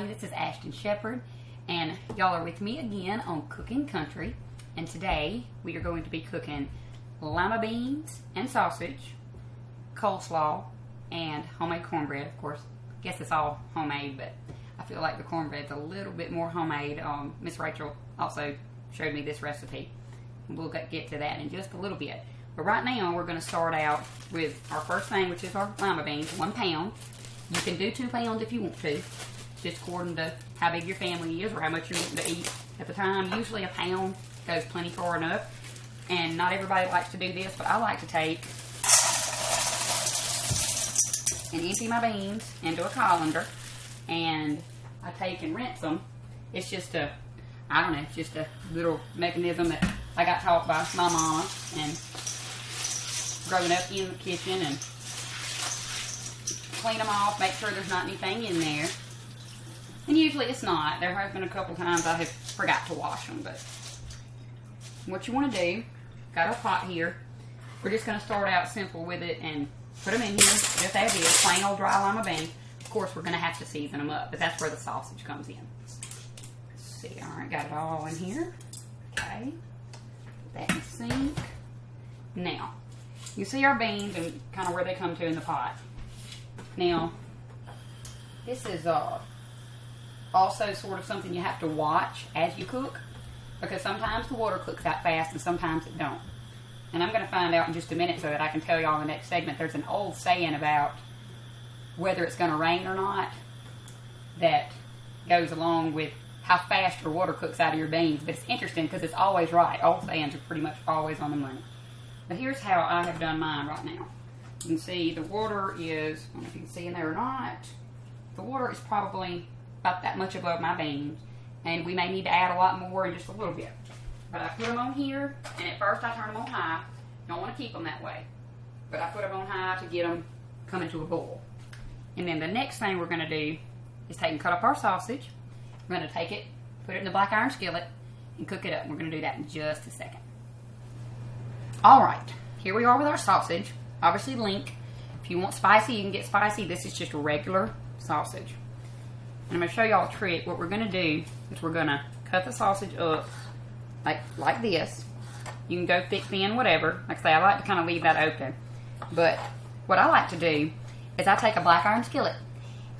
everybody. This is Ashton Shepherd, and y'all are with me again on Cooking Country. And today we are going to be cooking lima beans and sausage, coleslaw, and homemade cornbread. Of course, I guess it's all homemade, but I feel like the cornbread's a little bit more homemade. Miss Rachel also showed me this recipe. We'll get to that in just a little bit. But right now we're going to start out with our first thing, which is our lima beans, 1 pound. You can do 2 pounds if you want to, just according to how big your family is or how much you want to eat at the time. Usually a pound goes plenty far enough, and not everybody likes to do this, but I like to take and empty my beans into a colander, and I take and rinse them. It's just a, I don't know, it's just a little mechanism that I got taught by my mama and growing up in the kitchen, and clean them off, make sure there's not anything in there. And usually it's not. There has been a couple times I have forgot to wash them, but what you want to do, got our pot here. We're just going to start out simple with it and put them in here just as is, plain old dry lima beans. Of course, we're going to have to season them up, but that's where the sausage comes in. Let's see, all right, got it all in here. Okay, put that in the sink. Now, you see our beans and kind of where they come to in the pot. Now, this is also sort of something you have to watch as you cook, because sometimes the water cooks out fast and sometimes it don't. And I'm going to find out in just a minute so that I can tell y'all in the next segment. There's an old saying about whether it's going to rain or not that goes along with how fast your water cooks out of your beans. But it's interesting because it's always right. Old sayings are pretty much always on the money. But here's how I have done mine right now. You can see the water is, I don't know if you can see in there or not, the water is probably about that much above my beans, and we may need to add a lot more in just a little bit. But I put them on here, and at first I turn them on high. Don't want to keep them that way, but I put them on high to get them coming to a boil. And then the next thing we're going to do is take and cut up our sausage. We're going to take it, put it in the black iron skillet, and cook it up. We're going to do that in just a second. Alright, here we are with our sausage. Obviously link. If you want spicy, you can get spicy. This is just a regular sausage. And I'm going to show y'all a trick. What we're going to do is we're going to cut the sausage up like this. You can go thick, thin, whatever. Like I say, I like to kind of leave that open. But what I like to do is I take a black iron skillet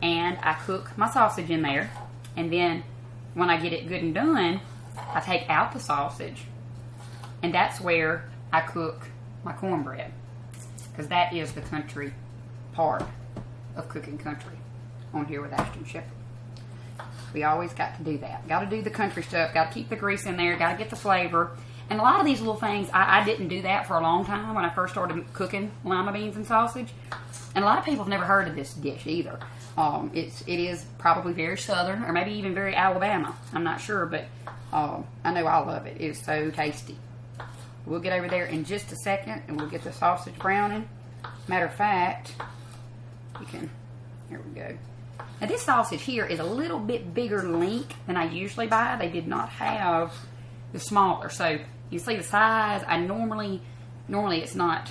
and I cook my sausage in there. And then when I get it good and done, I take out the sausage. And that's where I cook my cornbread. Because that is the country part of Cooking Country on here with Ashton Shepherd. We always got to do that. Got to do the country stuff. Got to keep the grease in there. Got to get the flavor. And a lot of these little things, I didn't do that for a long time when I first started cooking lima beans and sausage. And a lot of people have never heard of this dish either. It is probably very southern, or maybe even very Alabama. I'm not sure, but I know I love it. It is so tasty. We'll get over there in just a second, and we'll get the sausage browning. Matter of fact, you can, here we go. Now this sausage here is a little bit bigger link than I usually buy. They did not have the smaller. So you see the size. I normally it's not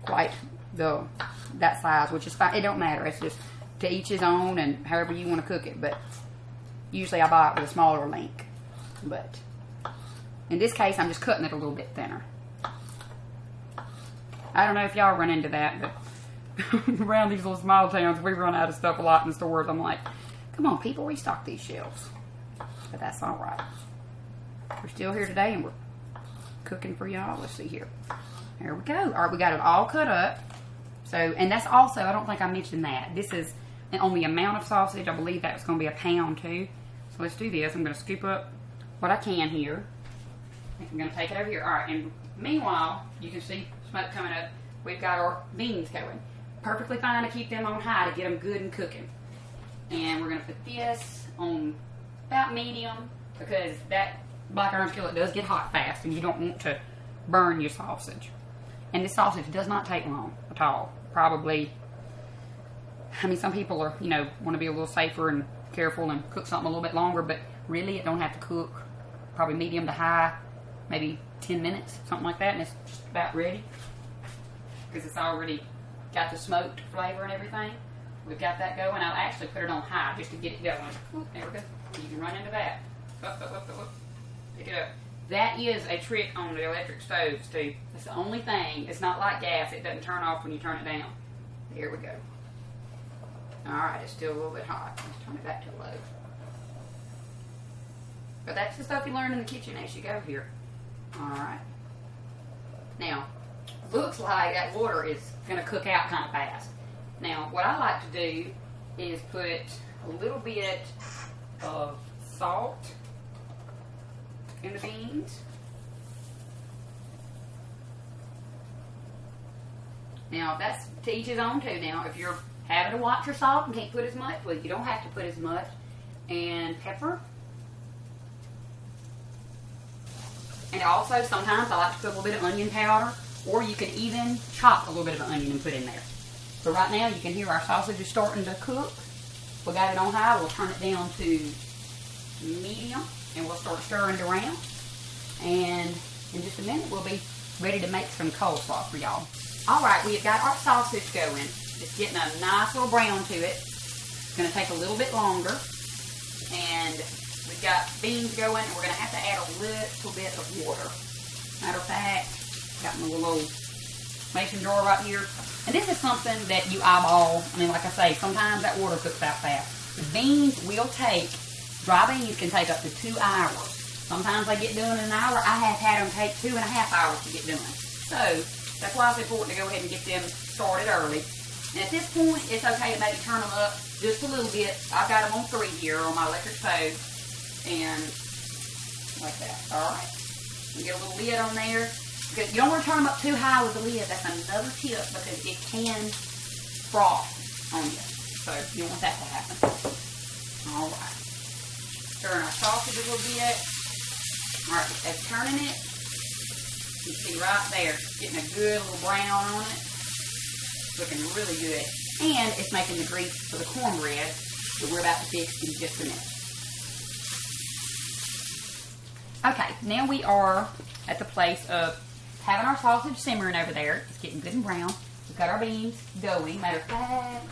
quite that size, which is fine. It don't matter. It's just to each his own and however you want to cook it. But usually I buy it with a smaller link. But in this case, I'm just cutting it a little bit thinner. I don't know if y'all run into that, but around these little small towns, we run out of stuff a lot in the stores. I'm like, come on, people, restock these shelves. But that's all right. We're still here today, and we're cooking for y'all. Let's see here. There we go. All right, we got it all cut up. So, and that's also, I don't think I mentioned that. This is on the amount of sausage. I believe that was going to be 1 pound too. So let's do this. I'm going to scoop up what I can here. I'm going to take it over here. All right, and meanwhile, you can see smoke coming up. We've got our beans going. Perfectly fine to keep them on high to get them good and cooking. And we're going to put this on about medium, because that black iron skillet does get hot fast, and you don't want to burn your sausage. And this sausage does not take long at all. Probably, I mean, some people are, want to be a little safer and careful and cook something a little bit longer, but really it don't have to cook probably medium to high, maybe 10 minutes, something like that, and it's just about ready because it's already got the smoked flavor and everything. we've got that going. I'll actually put it on high just to get it going. Ooh, there we go. You can run into that. Pick it up. That is a trick on the electric stoves too. It's the only thing. It's not like gas. It doesn't turn off when you turn it down. Here we go. Alright, it's still a little bit hot. Let's turn it back to low. But that's the stuff you learn in the kitchen as you go here. Alright. Now, looks like that water is going to cook out kind of fast. Now, what I like to do is put a little bit of salt in the beans. Now, that's to each his own too. Now, if you're having to watch your salt and can't put as much, well, you don't have to put as much. And pepper. And also, sometimes I like to put a little bit of onion powder, or you can even chop a little bit of onion and put in there. So right now, you can hear our sausage is starting to cook. We got it on high. We'll turn it down to medium, and we'll start stirring it around. And in just a minute, we'll be ready to make some coleslaw for y'all. All right, we've got our sausage going. It's getting a nice little brown to it. It's going to take a little bit longer. And we've got beans going, and we're going to have to add a little bit of water. Matter of fact, got my little mason jar right here. And this is something that you eyeball. I mean, like I say, sometimes that water cooks out fast. The beans will take, dry beans can take up to 2 hours. Sometimes they get done in an hour. I have had them take 2.5 hours to get done. So, that's why it's important to go ahead and get them started early. And at this point, it's okay to maybe turn them up just a little bit. I've got them on 3 here on my electric stove. And like that. Alright. Get a little lid on there. Because you don't want to turn them up too high with the lid. That's another tip because it can froth on you. So you don't want that to happen. Alright. Stirring our sausage a little bit. Alright, as turning it, you see right there, getting a good little brown on it. Looking really good. And it's making the grease for the cornbread that we're about to fix in just a minute. Okay, now we are at the place of having our sausage simmering over there. It's getting good and brown. We've got our beans going. Matter of fact,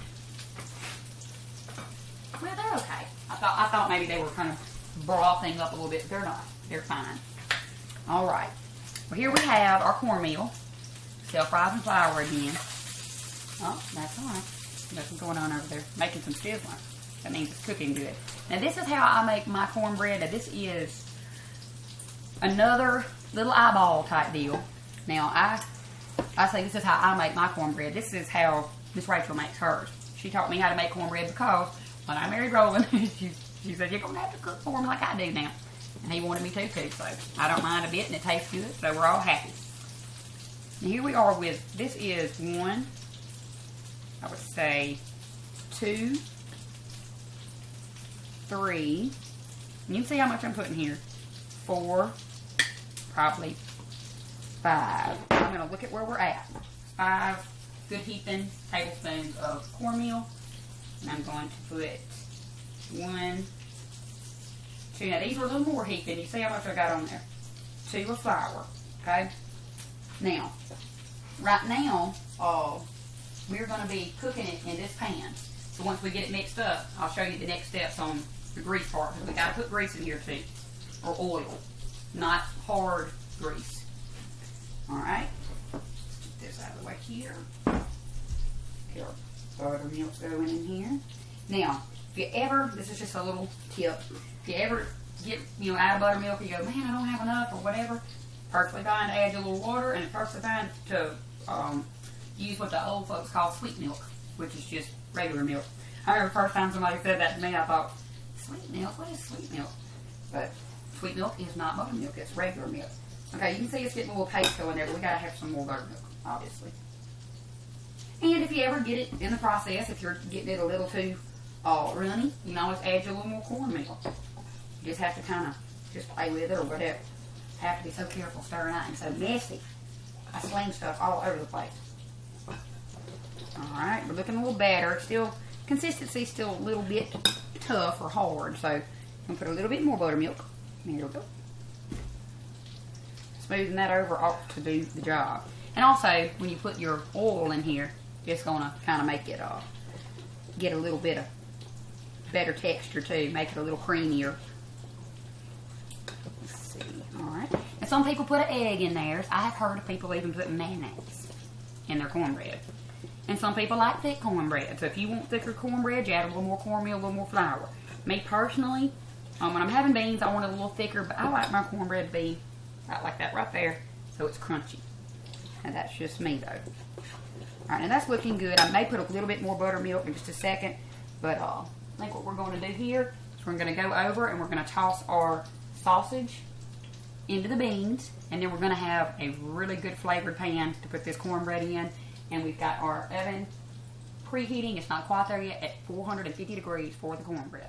well, they're okay. I thought maybe they were kind of brothing up a little bit. They're not. They're fine. All right. Well, here we have our cornmeal. Self-rising flour again. Oh, that's all right. Nothing going on over there. Making some sizzling. That means it's cooking good. Now, this is how I make my cornbread. Now, this is another little eyeball type deal. Now, I say this is how I make my cornbread. This is how Miss Rachel makes hers. She taught me how to make cornbread because when I married Roland, she said, you're going to have to cook for him like I do now. And he wanted me to too, so I don't mind a bit and it tastes good, so we're all happy. And here we are with, this is 1, I would say 2, 3, and you can see how much I'm putting here. 4, probably 5. I'm going to look at where we're at. 5 good heaping tablespoons of cornmeal. And I'm going to put 1, 2. Now these are a little more heaping. You see how much I got on there. 2 of flour. Okay? Now, right now, we're going to be cooking it in this pan. So once we get it mixed up, I'll show you the next steps on the grease part. Because we got to put grease in here too. Or oil. Not hard grease. Alright. Get this out of the way here. Get our buttermilk going in here. Now, if you ever, this is just a little tip. If you ever get, out of buttermilk and you go, man, I don't have enough or whatever, perfectly fine to add a little water, and it's perfectly fine to use what the old folks call sweet milk, which is just regular milk. I remember the first time somebody said that to me, I thought, sweet milk? What is sweet milk? But sweet milk is not buttermilk, it's regular milk. Okay, you can see it's getting a little paste going there, but we gotta have some more buttermilk, obviously. And if you ever get it in the process, if you're getting it a little too runny, you can always add you a little more cornmeal. You just have to kind of just play with it or whatever. Have to be so careful stirring out and so messy. I sling stuff all over the place. Alright, we're looking a little better. Still, consistency's still a little bit tough or hard, so I'm going to put a little bit more buttermilk. There we go. Smoothing that over ought to do the job. And also, when you put your oil in here, it's going to kind of make it get a little bit of better texture too, make it a little creamier. Let's see. Alright. And some people put an egg in theirs. I have heard of people even put mayonnaise in their cornbread. And some people like thick cornbread. So if you want thicker cornbread, you add a little more cornmeal, a little more flour. Me personally, when I'm having beans, I want it a little thicker, but I like my cornbread to be about like that right there, so it's crunchy. And that's just me though. Alright, now that's looking good. I may put a little bit more buttermilk in just a second, but I think what we're going to do here is we're going to go over and we're going to toss our sausage into the beans, and then we're going to have a really good flavored pan to put this cornbread in. And we've got our oven preheating. It's not quite there yet, at 450 degrees for the cornbread.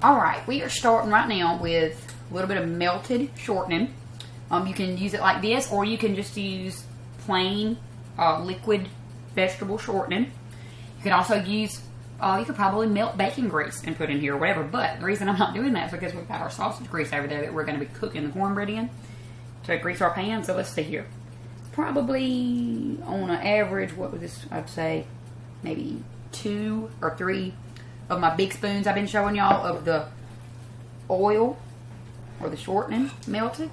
Alright, we are starting right now with a little bit of melted shortening. You can use it like this, or you can just use plain liquid vegetable shortening. You can also use, you could probably melt bacon grease and put in here or whatever, but the reason I'm not doing that is because we've got our sausage grease over there that we're going to be cooking the cornbread in to grease our pan. So let's see here. Probably on an average, what was this? I'd say maybe 2 or 3 of my big spoons I've been showing y'all of the oil or the shortening melted.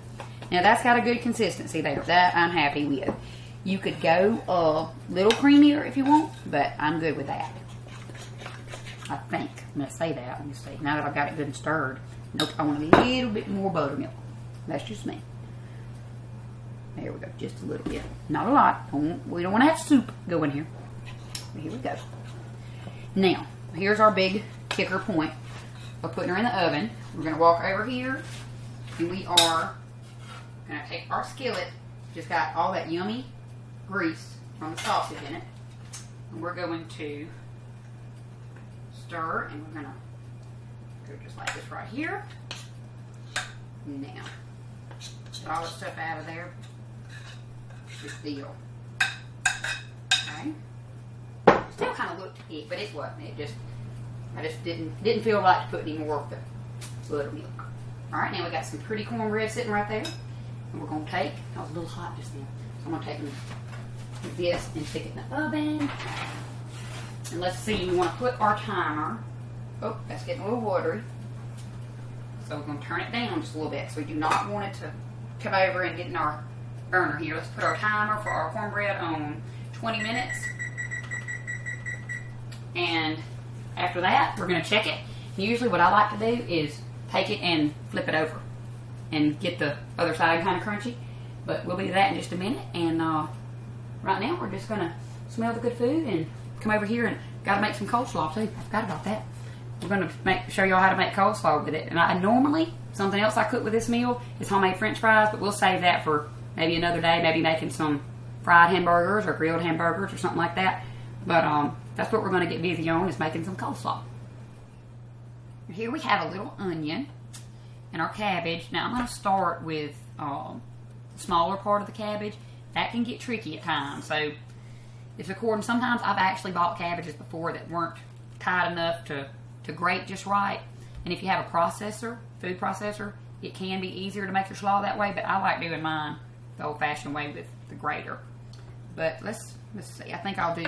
Now that's got a good consistency there. That I'm happy with. You could go a little creamier if you want, but I'm good with that. I think. I'm going to say that. Let me see. Now that I've got it good and stirred. Nope, I want a little bit more buttermilk. That's just me. There we go, just a little bit. Not a lot. We don't want to have soup go in here. Here we go. Now, here's our big kicker point of putting her in the oven. We're going to walk over here, and we are going to take our skillet, just got all that yummy grease from the sausage in it, and we're going to stir, and we're going to go just like this right here. Now, get all the stuff out of there. This deal. Okay. Still kind of looked thick, but it wasn't. I just didn't feel like to put any more of the buttermilk. All right, now we got some pretty cornbread sitting right there, and we're gonna take. I was a little hot just then, so I'm gonna take this and stick it in the oven. And let's see. We want to put our timer. Oh, that's getting a little watery. So we're gonna turn it down just a little bit. So we do not want it to come over and get in our burner here. Let's put our timer for our cornbread on 20 minutes. And after that, we're going to check it. Usually what I like to do is take it and flip it over and get the other side kind of crunchy. But we'll do that in just a minute. And right now, we're just going to smell the good food and come over here and got to make some coleslaw too. I forgot about that. We're going to show y'all how to make coleslaw with it. And I normally, something else I cook with this meal is homemade french fries, but we'll save that for maybe another day, maybe making some fried hamburgers or grilled hamburgers or something like that. But that's what we're going to get busy on, is making some coleslaw. Here we have a little onion and our cabbage. Now I'm going to start with the smaller part of the cabbage. That can get tricky at times. So it's according. Sometimes I've actually bought cabbages before that weren't tight enough to grate just right. And if you have a processor, food processor, it can be easier to make your slaw that way. But I like doing mine the old-fashioned way with the grater. But let's see. I think I'll do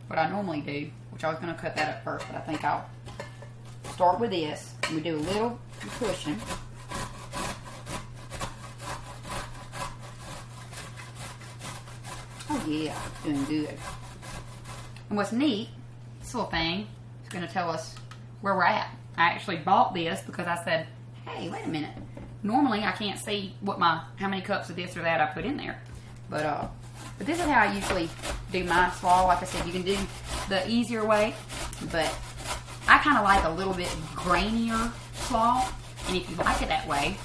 what I normally do, which I was going to cut that up first, but I think I'll start with this. And we do a little pushing. Oh yeah, doing good. And what's neat, this little thing is going to tell us where we're at. I actually bought this because I said, hey, wait a minute. Normally, I can't see how many cups of this or that I put in there. But this is how I usually do my slaw. Like I said, you can do the easier way, but I kind of like a little bit grainier slaw. And if you like it that way,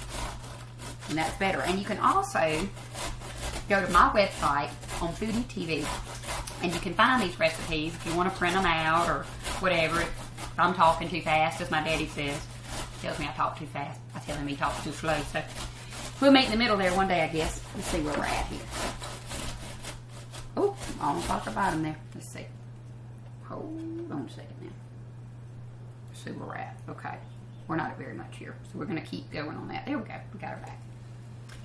then that's better. And you can also go to my website on Foodie TV, and you can find these recipes if you want to print them out or whatever. If I'm talking too fast, as my daddy says. Tells me I talk too fast. I tell him he talks too slow. So we'll meet in the middle there one day, I guess. Let's see where we're at here. Oh, almost got the bottom there. Let's see. Hold on a second now. Let's see where we're at. Okay. We're not at very much here. So we're going to keep going on that. There we go. We got her back.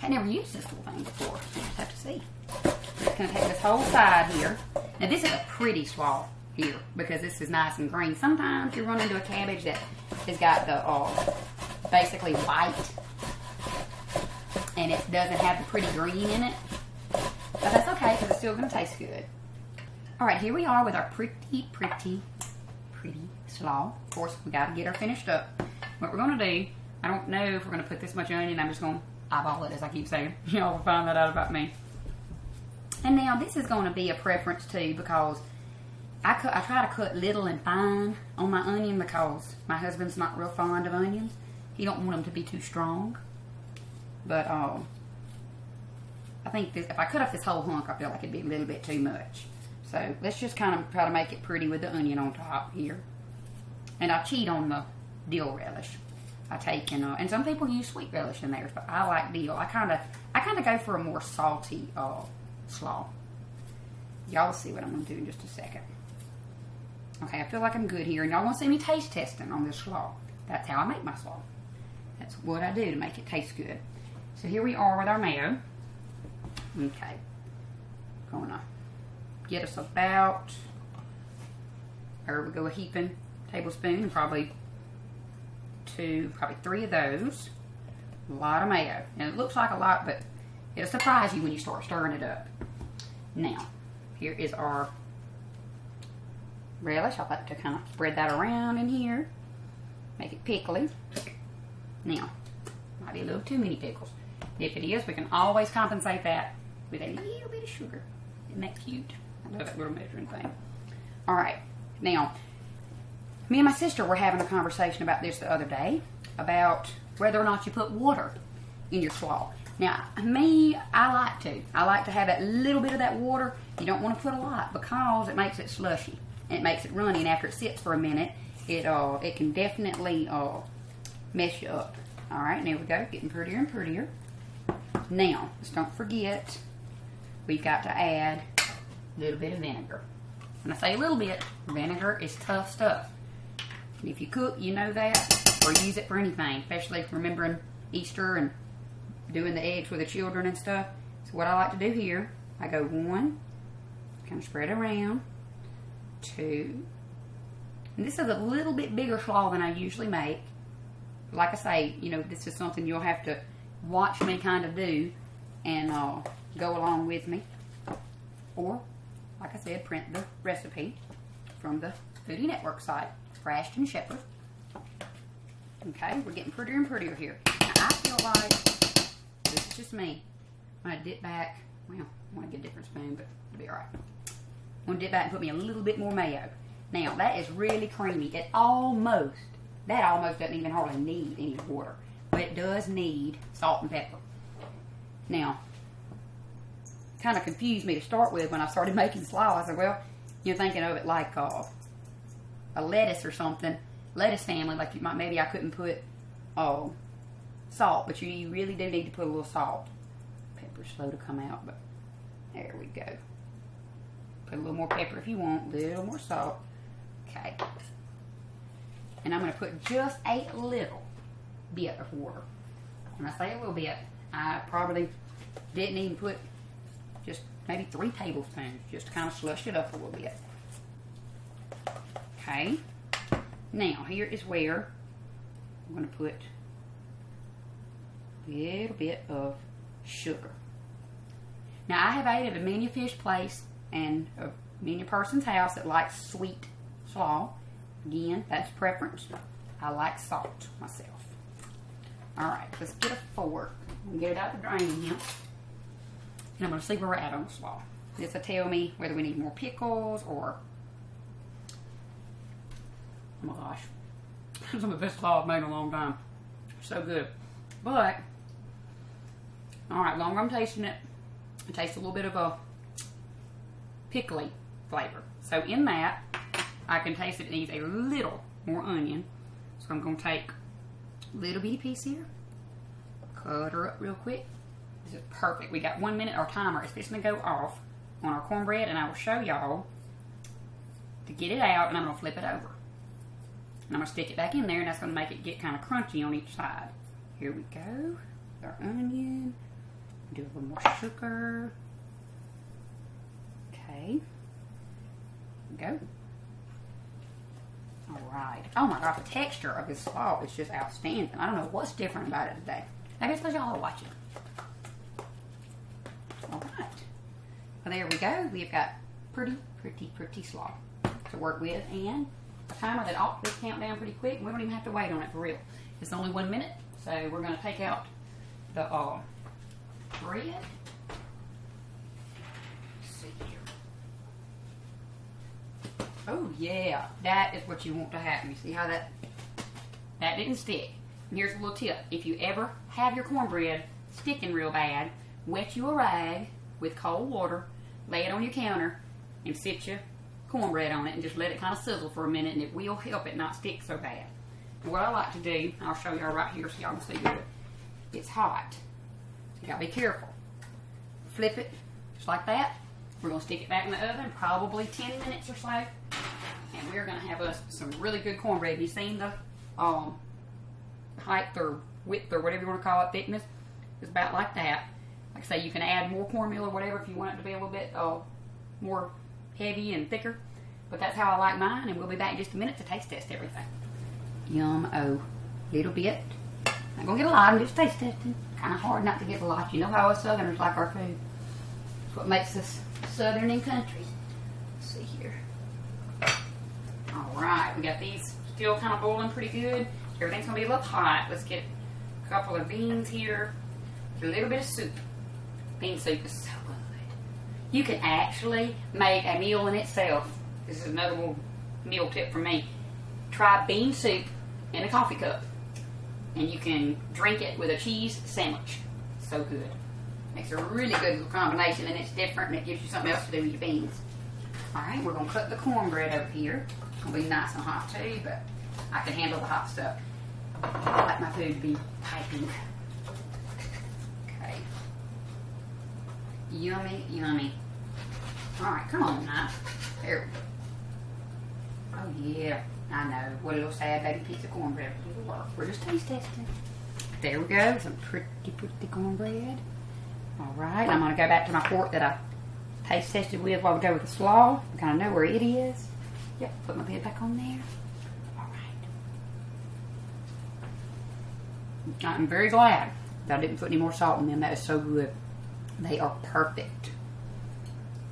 I never used this little thing before. We just have to see. We're just going to take this whole side here. Now this is a pretty slaw. here because this is nice and green. Sometimes you run into a cabbage that has got the basically white and it doesn't have the pretty green in it. But that's okay because it's still going to taste good. Alright, here we are with our pretty slaw. Of course, we got to get her finished up. What we're going to do, I don't know if we're going to put this much onion. I'm just going to eyeball it, as I keep saying. Y'all will find that out about me. And now this is going to be a preference too because I try to cut little and fine on my onion because my husband's not real fond of onions. He don't want them to be too strong. But I think this, if I cut off this whole hunk, I feel like it'd be a little bit too much. So let's just kind of try to make it pretty with the onion on top here. And I cheat on the dill relish. I take and some people use sweet relish in theirs, but I like dill. I kind of go for a more salty slaw. Y'all will see what I'm going to do in just a second. Okay, I feel like I'm good here, and y'all want to see me taste testing on this slaw. That's how I make my slaw. That's what I do to make it taste good. So here we are with our mayo. Okay, gonna get us about, there we go, a heaping tablespoon, and probably 3 of those. A lot of mayo, and it looks like a lot, but it'll surprise you when you start stirring it up. Now, here is our relish. I like to kind of spread that around in here, make it pickly. Now, might be a little too many pickles. If it is, we can always compensate that with a little bit of sugar. Isn't that cute? I love that little measuring thing. Alright, now, me and my sister were having a conversation about this the other day, about whether or not you put water in your slaw. Now, me, I like to have that little bit of that water. You don't want to put a lot because it makes it slushy. And it makes it runny, and after it sits for a minute, it can definitely mess you up. Alright, there we go, getting prettier and prettier. Now, just don't forget, we've got to add a little bit of vinegar. When I say a little bit, vinegar is tough stuff. And if you cook, you know that, or use it for anything, especially remembering Easter and doing the eggs for the children and stuff. So what I like to do here, I go 1, kind of spread around, 2, and this is a little bit bigger slaw than I usually make. Like I say, you know, this is something you'll have to watch me kind of do and go along with me. Or, like I said, print the recipe from the Foodie Network site for Ashton Shepherd. Okay, we're getting prettier and prettier here. Now, I feel like, this is just me, I'm going to dip back, well, I want to get a different spoon, but it'll be alright. I'm going to dip back and put me a little bit more mayo. Now, that is really creamy. That almost doesn't even hardly need any water. But it does need salt and pepper. Now, kind of confused me to start with when I started making slaw. I said, well, you're thinking of it like a lettuce or something. Lettuce family, like maybe I couldn't put salt, but you really do need to put a little salt. Pepper's slow to come out, but there we go. Put a little more pepper if you want, a little more salt. Okay. And I'm going to put just a little bit of water. When I say a little bit, I probably didn't even put just maybe 3 tablespoons, just to kind of slush it up a little bit. Okay. Now, here is where I'm going to put a little bit of sugar. Now, I have ate at a many fish place and a many person's house that likes sweet slaw. Again, that's preference. I like salt myself. Alright, let's get a fork and get it out the drain here. And I'm going to see where we're at on the slaw. This will tell me whether we need more pickles or... Oh my gosh. This is the best slaw I've made in a long time. So good. But, alright, longer I'm tasting it, I taste a little bit of a pickly flavor. So in that, I can taste it needs a little more onion. So I'm going to take a little bitty piece here, cut her up real quick. This is perfect. We got 1 minute. Our timer is fixing to go off on our cornbread, and I will show y'all to get it out, and I'm going to flip it over. And I'm going to stick it back in there, and that's going to make it get kind of crunchy on each side. Here we go. Our onion. Do a little more sugar. Okay. There we go. Alright. Oh my god, the texture of this slaw is just outstanding. I don't know what's different about it today. I guess because y'all are watching. Alright. Well, there we go. We've got pretty slaw to work with, and a timer that ought to count down pretty quick. We don't even have to wait on it for real. It's only 1 minute, so we're going to take out the bread. Let's see here. Oh yeah, that is what you want to happen. You see how that didn't stick? And here's a little tip: if you ever have your cornbread sticking real bad, wet you a rag with cold water, lay it on your counter, and sit your cornbread on it, and just let it kind of sizzle for a minute, and it will help it not stick so bad. And what I like to do, I'll show y'all right here so y'all can see good. It's hot, so you gotta be careful. Flip it just like that. We're gonna stick it back in the oven, probably 10 minutes or so, and we're gonna have us some really good cornbread. You seen the height or width or whatever you want to call it, thickness? It's about like that. Like I say, you can add more cornmeal or whatever if you want it to be a little bit more heavy and thicker. But that's how I like mine, and we'll be back in just a minute to taste test everything. Yum-o. Little bit. Not gonna get a lot, I'm just taste testing. Kind of hard not to get a lot. You know how us Southerners like our food. That's what makes us Southern in country. Let's see here. Alright, we got these still kind of boiling pretty good. Everything's gonna be a little hot. Let's get a couple of beans here. A little bit of soup. Bean soup is so good. You can actually make a meal in itself. This is another little meal tip from me. Try bean soup in a coffee cup, and you can drink it with a cheese sandwich. So good. Makes a really good little combination, and it's different, and it gives you something else to do with your beans. Alright, we're going to cut the cornbread over here. It's going to be nice and hot too, but I can handle the hot stuff. I like my food to be piping. Okay. Yummy, yummy. Alright, come on now. There we go. Oh yeah, I know. What a little sad baby piece of cornbread. We're just taste testing. There we go. Some pretty cornbread. Alright, I'm going to go back to my fork that I taste tested with while we go with the slaw. I kind of know where it is. Yep, put my lid back on there. Alright. I'm very glad that I didn't put any more salt in them. That is so good. They are perfect.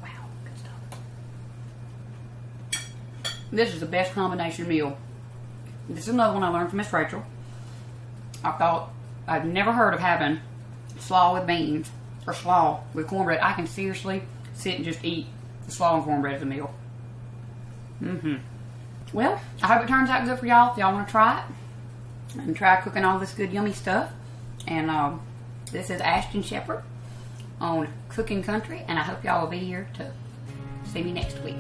Wow, good stuff. This is the best combination meal. This is another one I learned from Miss Rachel. I've never heard of having slaw with beans or slaw with cornbread. I can seriously sit and just eat the slaw and cornbread as a meal. Well, I hope it turns out good for y'all. If y'all want to try it and try cooking all this good yummy stuff. And this is Ashton Shepherd on Cooking Country, and I hope y'all will be here to see me next week.